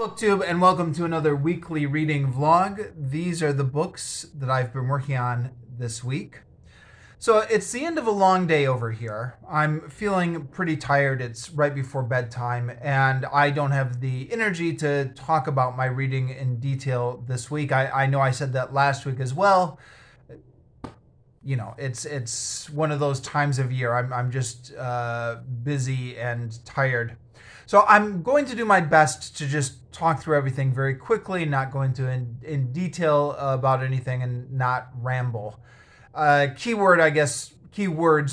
BookTube, and welcome to another weekly reading vlog. These are the books that I've been working on this week. So it's the end of a long day over here. I'm feeling pretty tired. It's right before bedtime, and I don't have the energy to talk about my reading in detail this week. I know I said that last week as well. You know, it's one of those times of year. I'm just busy and tired. So I'm going to do my best to just talk through everything very quickly, not go into in detail about anything and not ramble. Keywords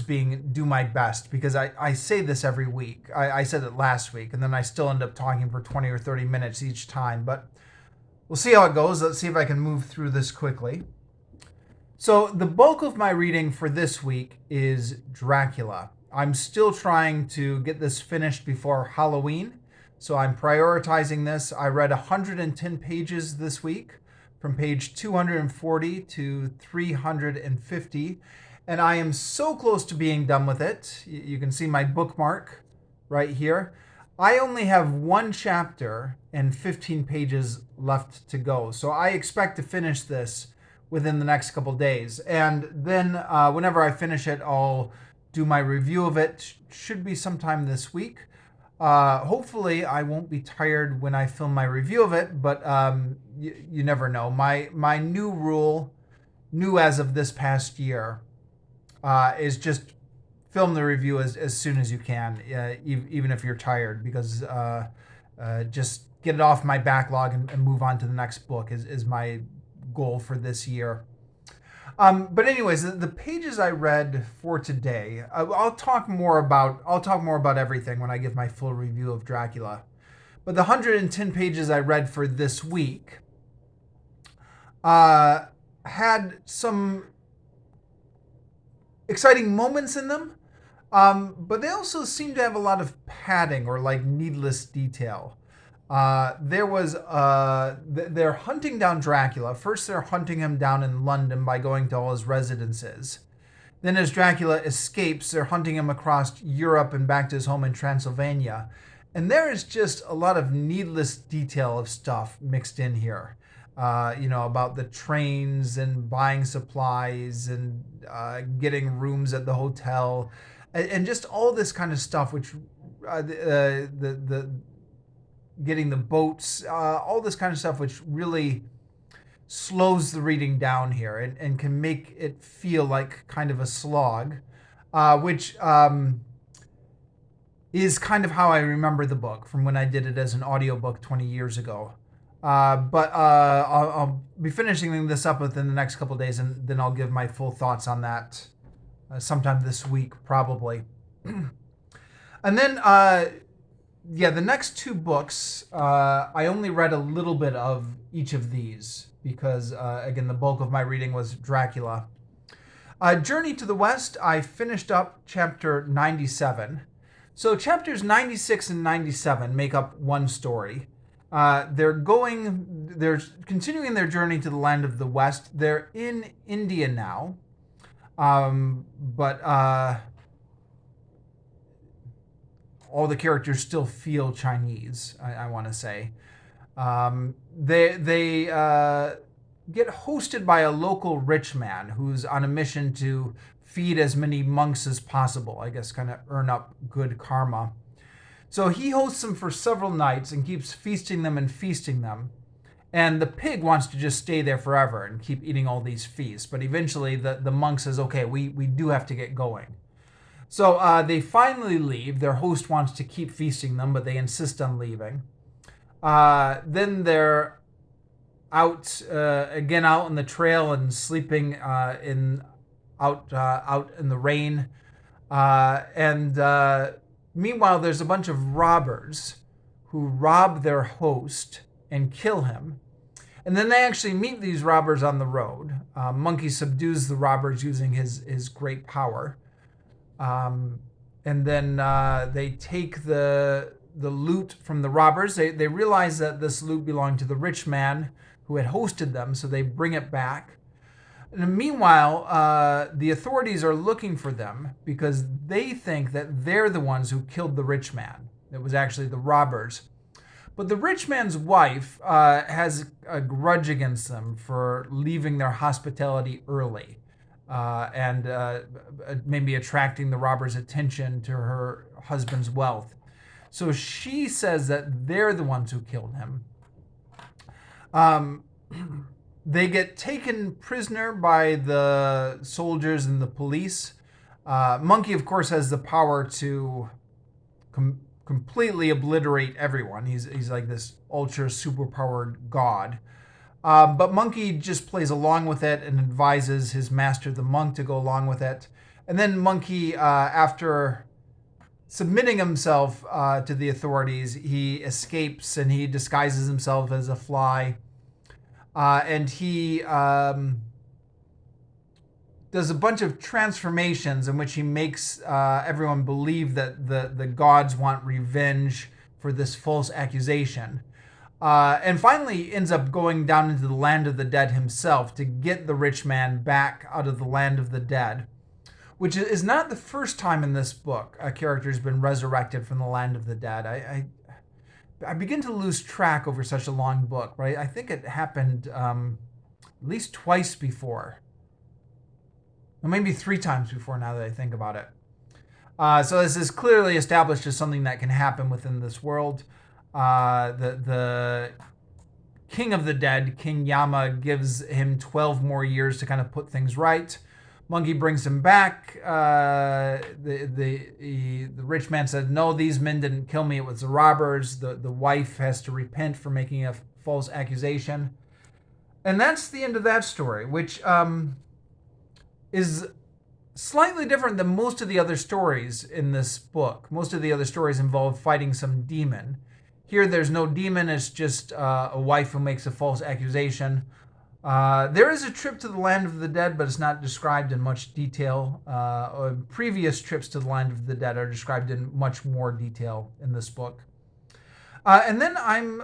being do my best, because I say this every week. I said it last week, and then I still end up talking for 20 or 30 minutes each time. But we'll see how it goes. Let's see if I can move through this quickly. So the bulk of my reading for this week is Dracula. I'm still trying to get this finished before Halloween, so I'm prioritizing this. I read 110 pages this week, from page 240 to 350, and I am so close to being done with it. You can see my bookmark right here. I only have one chapter and 15 pages left to go, so I expect to finish this within the next couple days. And then whenever I finish it, I'll do my review of it. Should be sometime this week. Hopefully I won't be tired when I film my review of it, but you never know. My new rule, new as of this past year, is just film the review as soon as you can, even if you're tired, because just get it off my backlog and move on to the next book is my goal for this year. But anyways, the pages I read for today, I'll talk more about everything when I give my full review of Dracula. But the 110 pages I read for this week had some exciting moments in them, but they also seem to have a lot of padding or like needless detail. They're hunting down Dracula. First, they're hunting him down in London by going to all his residences. Then, as Dracula escapes, they're hunting him across Europe and back to his home in Transylvania. And there is just a lot of needless detail of stuff mixed in here. About the trains and buying supplies and getting rooms at the hotel, and just all this kind of stuff, which getting the boats, all this kind of stuff, which really slows the reading down here and can make it feel like kind of a slog, which is kind of how I remember the book from when I did it as an audiobook 20 years ago. But I'll be finishing this up within the next couple of days, and then I'll give my full thoughts on that sometime this week, probably. And then the next two books, I only read a little bit of each of these because, again, the bulk of my reading was Dracula. Journey to the West, I finished up chapter 97. So chapters 96 and 97 make up one story. They're continuing their journey to the land of the West. They're in India now, but all the characters still feel Chinese, I want to say. They get hosted by a local rich man who's on a mission to feed as many monks as possible, I guess, kind of earn up good karma. So he hosts them for several nights and keeps feasting them. And the pig wants to just stay there forever and keep eating all these feasts. But eventually the monk says, okay, we do have to get going. So they finally leave. Their host wants to keep feasting them, but they insist on leaving. Then they're out in the trail and sleeping out in the rain. Meanwhile, there's a bunch of robbers who rob their host and kill him. And then they actually meet these robbers on the road. Monkey subdues the robbers using his great power. And then they take the loot from the robbers. They realize that this loot belonged to the rich man who had hosted them, so they bring it back. And meanwhile, the authorities are looking for them because they think that they're the ones who killed the rich man. It was actually the robbers. But the rich man's wife has a grudge against them for leaving their hospitality early and maybe attracting the robbers' attention to her husband's wealth. So she says that they're the ones who killed him. Um, they get taken prisoner by the soldiers and the police. Monkey, of course, has the power to completely obliterate everyone. He's like this ultra superpowered god. But Monkey just plays along with it and advises his master, the monk, to go along with it. And then Monkey, after submitting himself to the authorities, he escapes and he disguises himself as a fly. And he does a bunch of transformations in which he makes everyone believe that the gods want revenge for this false accusation. And finally ends up going down into the land of the dead himself to get the rich man back out of the land of the dead, which is not the first time in this book a character's been resurrected from the land of the dead. I begin to lose track over such a long book, right? I think it happened at least twice before. Or maybe 3 times before, now that I think about it. So this is clearly established as something that can happen within this world. The king of the dead, King Yama, gives him 12 more years to kind of put things right. Monkey brings him back. The rich man said, no, these men didn't kill me. It was the robbers. The wife has to repent for making a false accusation. And that's the end of that story, which is slightly different than most of the other stories in this book. Most of the other stories involve fighting some demon. Here, there's no demon. It's just a wife who makes a false accusation. There is a trip to the land of the dead, but it's not described in much detail. Previous trips to the land of the dead are described in much more detail in this book. And then I'm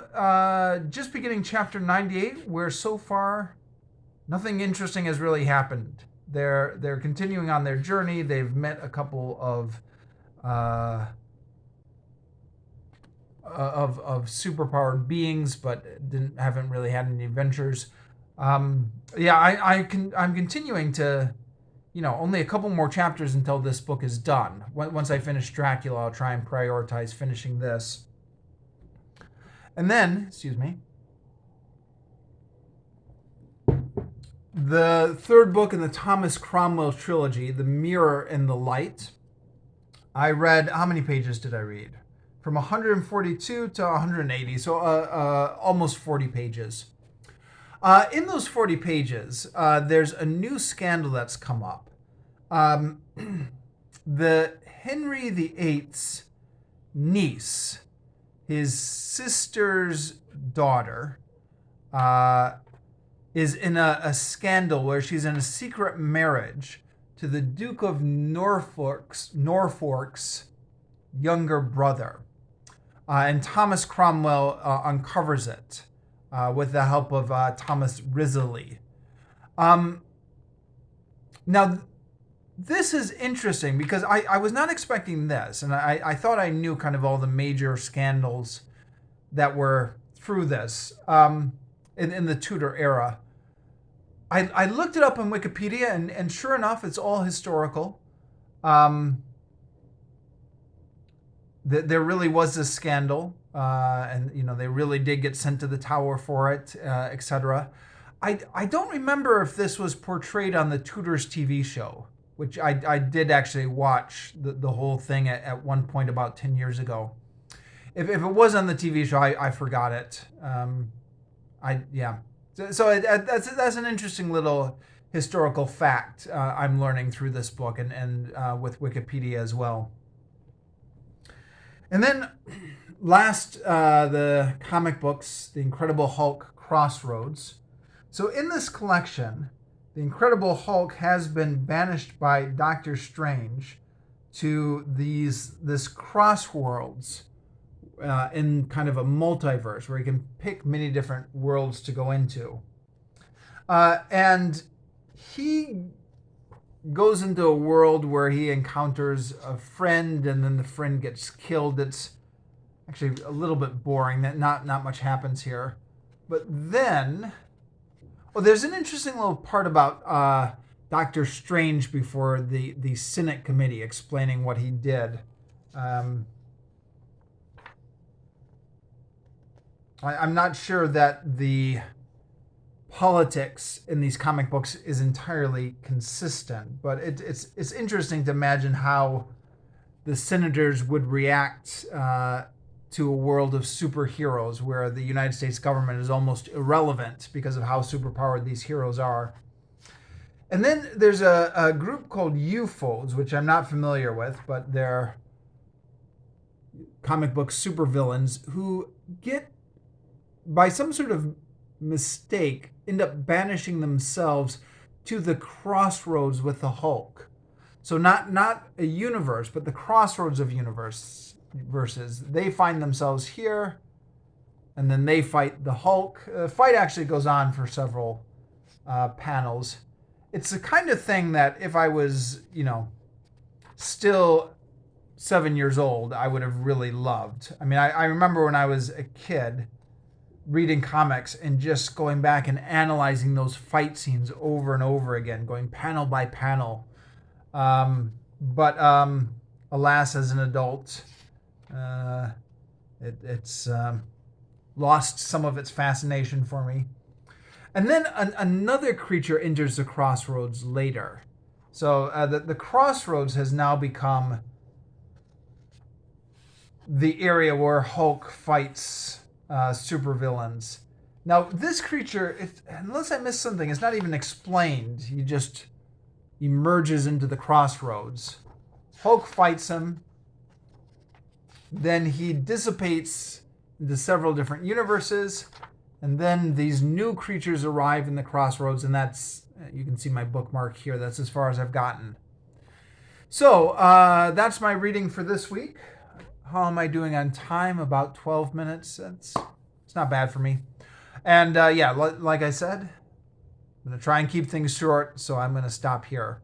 just beginning chapter 98, where so far nothing interesting has really happened. They're continuing on their journey. They've met a couple of superpowered beings, but haven't really had any adventures. I'm continuing to, only a couple more chapters until this book is done. Once I finish Dracula, I'll try and prioritize finishing this. And then, the third book in the Thomas Cromwell trilogy, The Mirror and the Light. I read, how many pages did I read? From 142 to 180, so almost 40 pages. In those 40 pages, there's a new scandal that's come up. The Henry VIII's niece, his sister's daughter, is in a scandal where she's in a secret marriage to the Duke of Norfolk's younger brother. And Thomas Cromwell uncovers it with the help of Thomas Risley. Now, this is interesting because I was not expecting this, and I thought I knew kind of all the major scandals that were through this in the Tudor era. I looked it up on Wikipedia, and sure enough, it's all historical. There really was this scandal, and they really did get sent to the Tower for it, etc. I don't remember if this was portrayed on the Tudors TV show, which I did actually watch the whole thing at one point about 10 years ago. If it was on the TV show, I forgot it. So that's an interesting little historical fact I'm learning through this book and with Wikipedia as well. And then last, the comic books, The Incredible Hulk, Crossroads. So in this collection, The Incredible Hulk has been banished by Doctor Strange to this Crossroads in kind of a multiverse where he can pick many different worlds to go into. And he goes into a world where he encounters a friend, and then the friend gets killed. It's actually a little bit boring. That not much happens here. But then, there's an interesting little part about Doctor Strange before the Senate committee explaining what he did. I'm not sure that the politics in these comic books is entirely consistent, but it's interesting to imagine how the senators would react to a world of superheroes where the United States government is almost irrelevant because of how superpowered these heroes are. And then there's a group called UFOs, which I'm not familiar with, but they're comic book supervillains who get, by some sort of mistake, end up banishing themselves to the Crossroads with the Hulk. So not a universe, but the crossroads of universes. They find themselves here, and then they fight the Hulk. The fight actually goes on for several panels. It's the kind of thing that if I was, still 7 years old, I would have really loved. I mean, I remember when I was a kid reading comics and just going back and analyzing those fight scenes over and over again, going panel by panel. But alas, as an adult, it's lost some of its fascination for me. And then another creature enters the Crossroads later. So the Crossroads has now become the area where Hulk fights supervillains. Now, this creature, unless I missed something, it's not even explained. He just emerges into the Crossroads. Hulk fights him. Then he dissipates into several different universes. And then these new creatures arrive in the Crossroads. And that's, you can see my bookmark here. That's as far as I've gotten. So that's my reading for this week. How am I doing on time? About 12 minutes. It's not bad for me. And like I said, I'm going to try and keep things short, so I'm going to stop here.